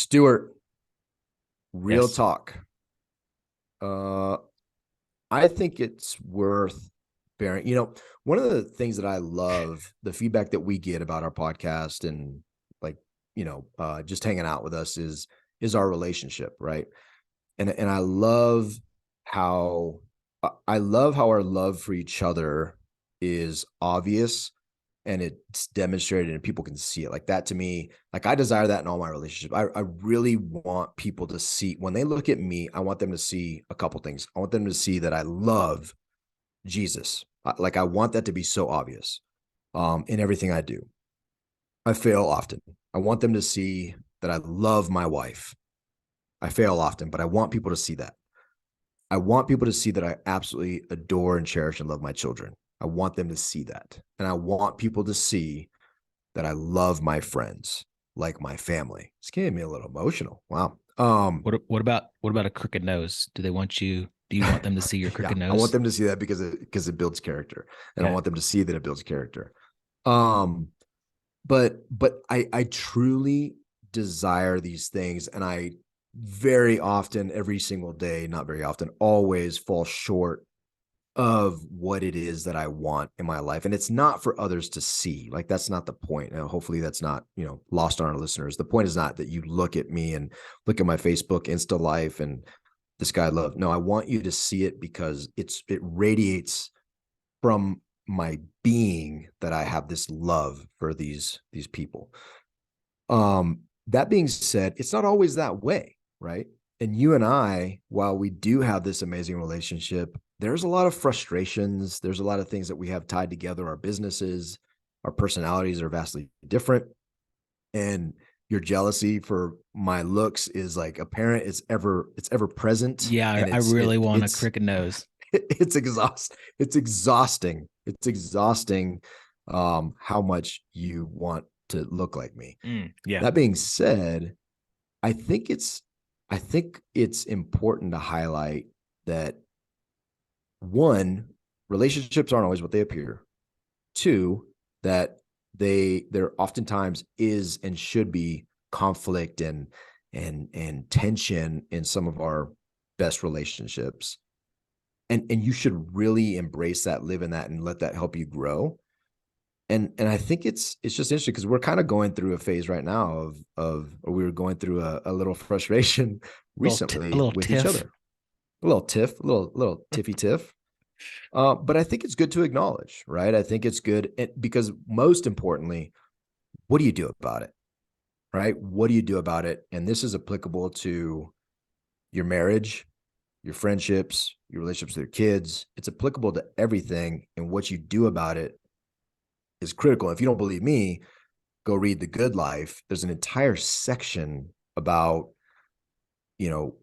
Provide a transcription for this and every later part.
Stuart, real Yes. talk. Uh, I think it's worth bearing. One of the things that I love, the feedback that we get about our podcast and like, just hanging out with us is our relationship, right? And how I love how our love for each other is obvious and it's demonstrated and people can see it. Like that to me, like I desire that in all my relationships. I really want people to see when they look at me, I want them to see a couple things. I want them to see that I love Jesus. Like I want that to be so obvious in everything I do. I fail often. I want them to see that I love my wife. I fail often, but I want people to see that. I want people to see that I absolutely adore and cherish and love my children. I want them to see that. And I want people to see that I love my friends like my family. It's getting me a little emotional. Wow. What about a crooked nose? Do you want them to see your Yeah, crooked I want nose? them to see that because it builds character. And I Okay. want them to see that it builds character. Um, but I truly desire these things and I very often, every single day, not very often, always fall short of what it is that I want in my life. And it's not for others to see. Like that's not the point. And hopefully that's not, lost on our listeners. The point is not that you look at me and look at my Facebook Insta life and this guy love. No, I want you to see it because it radiates from my being that I have this love for these people. That being said, it's not always that way, right? And you and I, while we do have this amazing relationship, there's a lot of frustrations. There's a lot of things that we have tied together. Our businesses, our personalities are vastly different. And your jealousy for my looks is like apparent. It's ever present. Yeah, And I really want a crooked nose. it's exhausting. It's exhausting how much you want to look like me. Yeah. That being said, I think it's I think it's important to highlight that one, relationships aren't always what they appear. Two, that there oftentimes is and should be conflict and tension in some of our best relationships. And you should really embrace that, live in that, and let that help you grow. And I think it's just interesting because we're kind of going through a phase right now or we were going through a little frustration A recently little with each tiff. other, a little tiff, a little tiffy tiff. But I think it's good to acknowledge, right? I think it's good because most importantly, what do you do about it, right? What do you do about it? And this is applicable to your marriage, your friendships, your relationships with your kids. It's applicable to everything, and what you do about it is critical. If you don't believe me, go read The Good Life. There's an entire section about, you know,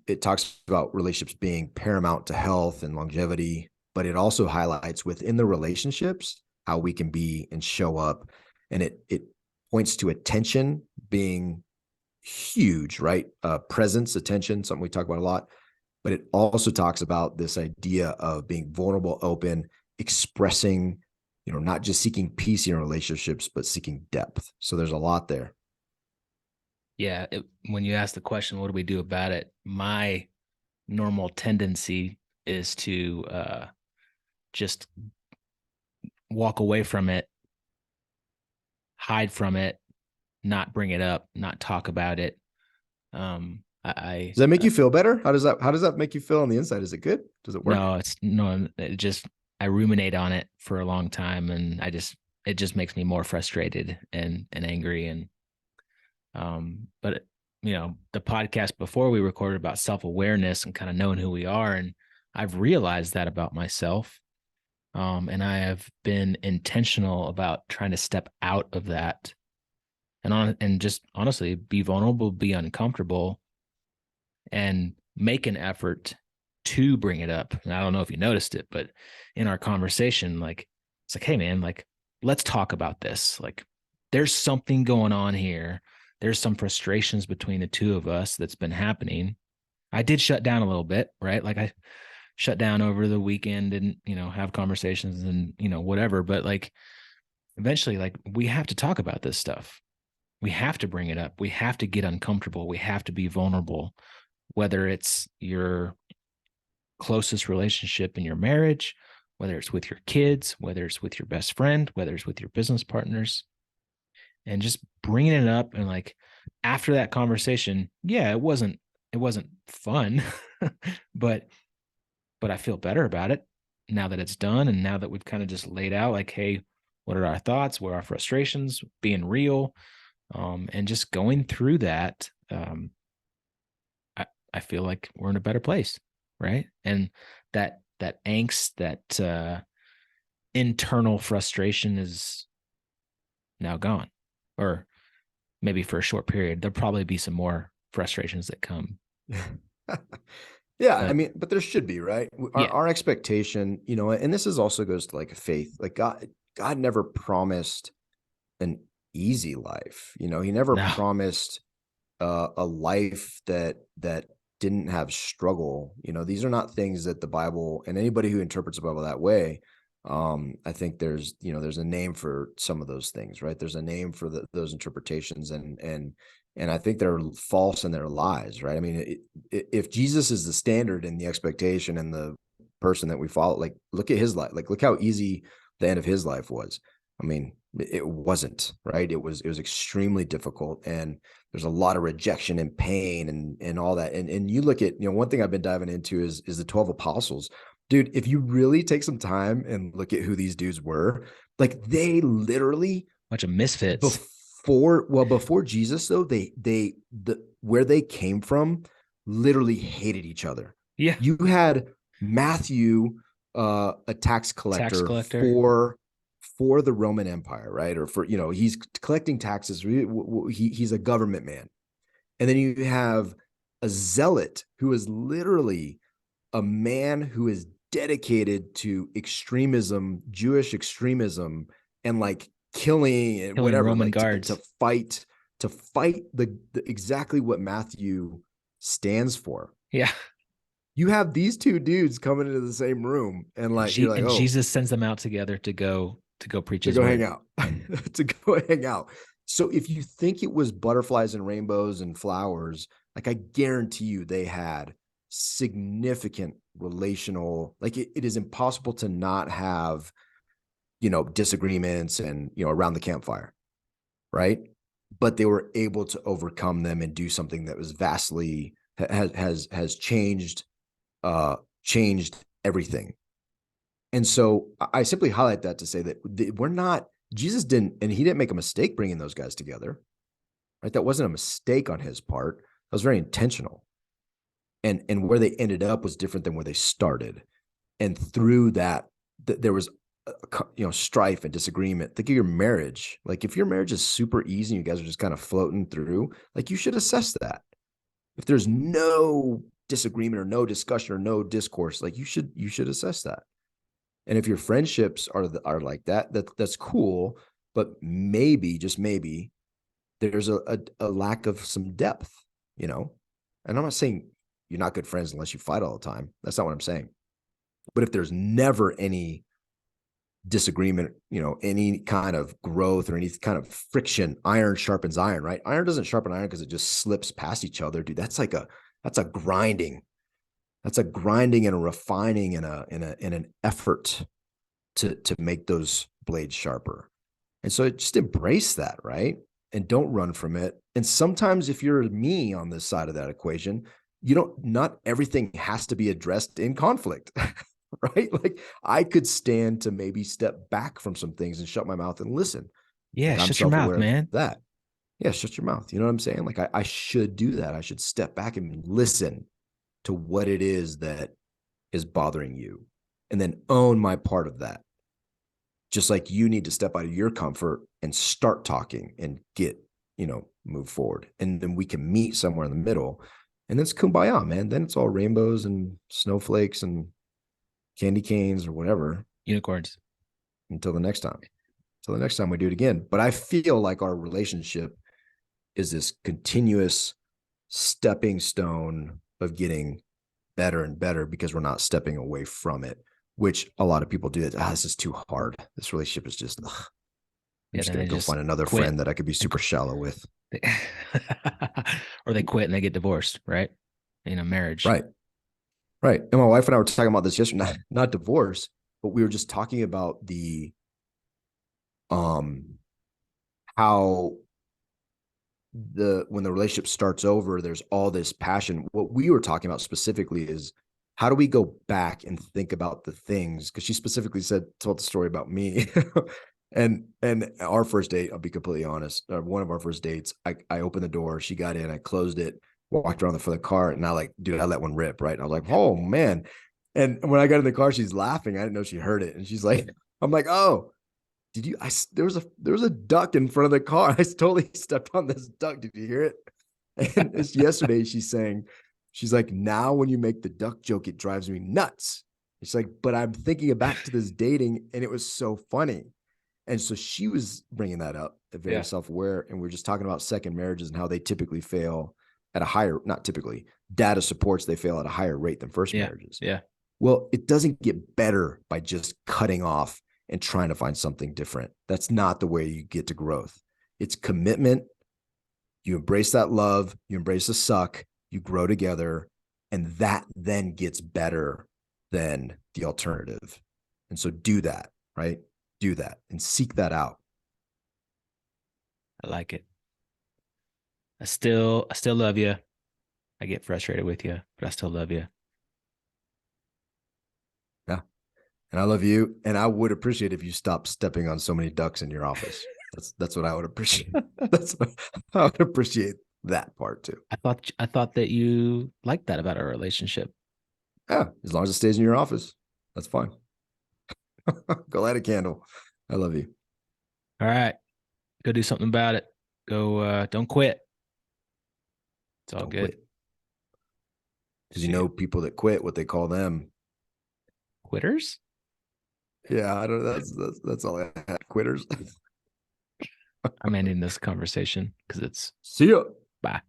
it talks about relationships being paramount to health and longevity, but it also highlights within the relationships how we can be and show up. And it points to attention being huge, right? Presence, attention, something we talk about a lot. But it also talks about this idea of being vulnerable, open, expressing, not just seeking peace in relationships, but seeking depth. So there's a lot there. Yeah. When you ask the question, what do we do about it? My normal tendency is to just walk away from it, hide from it, not bring it up, not talk about it. Does that make you feel better? How does that make you feel on the inside? Is it good? Does it work? No, it's no, it just, I ruminate on it for a long time, and it just makes me more frustrated and angry. But the podcast before we recorded about self-awareness and kind of knowing who we are. And I've realized that about myself. And I have been intentional about trying to step out of that and just honestly be vulnerable, be uncomfortable, and make an effort to bring it up. And I don't know if you noticed it, but in our conversation, like, it's like, hey man, like, let's talk about this. Like, there's something going on here. There's some frustrations between the two of us that's been happening. I did shut down a little bit, right? Like, I shut down over the weekend and, have conversations and, whatever. But like, eventually, like, we have to talk about this stuff. we have to bring it up. We have to get uncomfortable. We have to be vulnerable, whether it's your closest relationship in your marriage, whether it's with your kids, whether it's with your best friend, whether it's with your business partners, and just bringing it up. And like after that conversation, yeah, it wasn't fun, but I feel better about it now that it's done. And now that we've kind of just laid out like, hey, what are our thoughts? What are our frustrations? Being real, and just going through that. I feel like we're in a better place, right? And that angst, that internal frustration is now gone, or maybe for a short period. There'll probably be some more frustrations that come. Yeah, I But mean, but there should be, right? Our yeah, our expectation, and this is also goes to like faith. Like God never promised an easy life. He never no, promised a life that didn't have struggle. These are not things that the Bible, and anybody who interprets the Bible that way, I think there's a name for some of those things, right? There's a name for those interpretations, and I think they're false and they're lies, right? I mean, if Jesus is the standard and the expectation and the person that we follow, like look at his life, like look how easy the end of his life was. I mean, it wasn't, right? It was extremely difficult, and there's a lot of rejection and pain and all that. And you look at, one thing I've been diving into is the 12 apostles. Dude, if you really take some time and look at who these dudes were, like they literally bunch of misfits. before Jesus though, where they came from literally hated each other. Yeah, You had Matthew, a tax tax collector collector. for the Roman Empire, right? Or he's collecting taxes. He's a government man. And then you have a zealot who is literally a man who is dedicated to extremism, Jewish extremism, and like killing and Killing whatever, Roman like guards. to fight the exactly what Matthew stands for. Yeah, You have these two dudes coming into the same room, and like you're like, and oh, Jesus sends them out together to go preach to his go hang word. out, to go hang out. So if you think it was butterflies and rainbows and flowers, like I guarantee you they had significant relational, like it is impossible to not have, disagreements and, around the campfire, right? But they were able to overcome them and do something that was vastly has changed everything. And so I simply highlight that to say that we're not, Jesus didn't, and he didn't make a mistake bringing those guys together, right? That wasn't a mistake on his part. That was very intentional. And where they ended up was different than where they started. And through that, there was, strife and disagreement. Think of your marriage. Like if your marriage is super easy and you guys are just kind of floating through, like you should assess that. If there's no disagreement or no discussion or no discourse, like you should assess that. And if your friendships are like that's cool, but maybe, just maybe, there's a lack of some depth, you know. And I'm not saying you're not good friends unless you fight all the time. That's not what I'm saying. But if there's never any disagreement, any kind of growth or any kind of friction, iron sharpens iron, right? Iron doesn't sharpen iron because it just slips past each other, dude. That's a grinding. That's a grinding and a refining and an effort to make those blades sharper. And so just embrace that, right? And don't run from it. And sometimes if you're me on this side of that equation, not everything has to be addressed in conflict, right? Like I could stand to maybe step back from some things and shut my mouth and listen. Yeah, Like I'm shut your mouth, self-aware of man. that. Yeah, shut your mouth. You know what I'm saying? Like I should do that. I should step back and listen to what it is that is bothering you and then own my part of that. Just like you need to step out of your comfort and start talking and move forward. And then we can meet somewhere in the middle. And it's kumbaya, man. Then it's all rainbows and snowflakes and candy canes or whatever. Unicorns. Until the next time. Until the next time we do it again. But I feel like our relationship is this continuous stepping stone of getting better and better because we're not stepping away from it, which a lot of people do. This is too hard. This relationship is just, ugh. I'm Yeah, just then gonna they go just find another quit. friend that I could be super shallow with. Or they quit and they get divorced, right? In a marriage. Right. Right. And my wife and I were talking about this yesterday, not divorce, but we were just talking about the um how when the relationship starts over, there's all this passion. What we were talking about specifically is how do we go back and think about the things? Because she specifically told the story about me. and our first date, I'll be completely honest. One of our first dates, I opened the door, she got in, I closed it, walked around for the car, and I let one rip, right? And I was like, oh man. And when I got in the car, she's laughing. I didn't know she heard it. And she's like, I'm like, oh, did you? There was a duck in front of the car. I totally stepped on this duck. Did you hear it? And it's yesterday. She's like, now when you make the duck joke, it drives me nuts. She's like, but I'm thinking back to this dating, and it was so funny. And so she was bringing that up, very self-aware, and we are just talking about second marriages and how they typically fail at a higher, not typically, data supports they fail at a higher rate than first marriages. Yeah. Well, it doesn't get better by just cutting off and trying to find something different. That's not the way you get to growth. It's commitment. You embrace that love, you embrace the suck, you grow together, and that then gets better than the alternative. And so do that, right? Do that and seek that out. I like it. I still love you. I get frustrated with you, but I still love you. Yeah. And I love you. And I would appreciate if you stopped stepping on so many ducks in your office. That's what I would appreciate. I would appreciate that part too. I thought that you liked that about our relationship. Yeah, as long as it stays in your office, that's fine. Go light a candle. I love you. All right. Go do something about it. Go don't quit. It's all Don't good. quit. Because you know people that quit, what they call them. Quitters? Yeah, I don't know. That's all I had. Quitters. I'm ending this conversation because it's See ya. bye.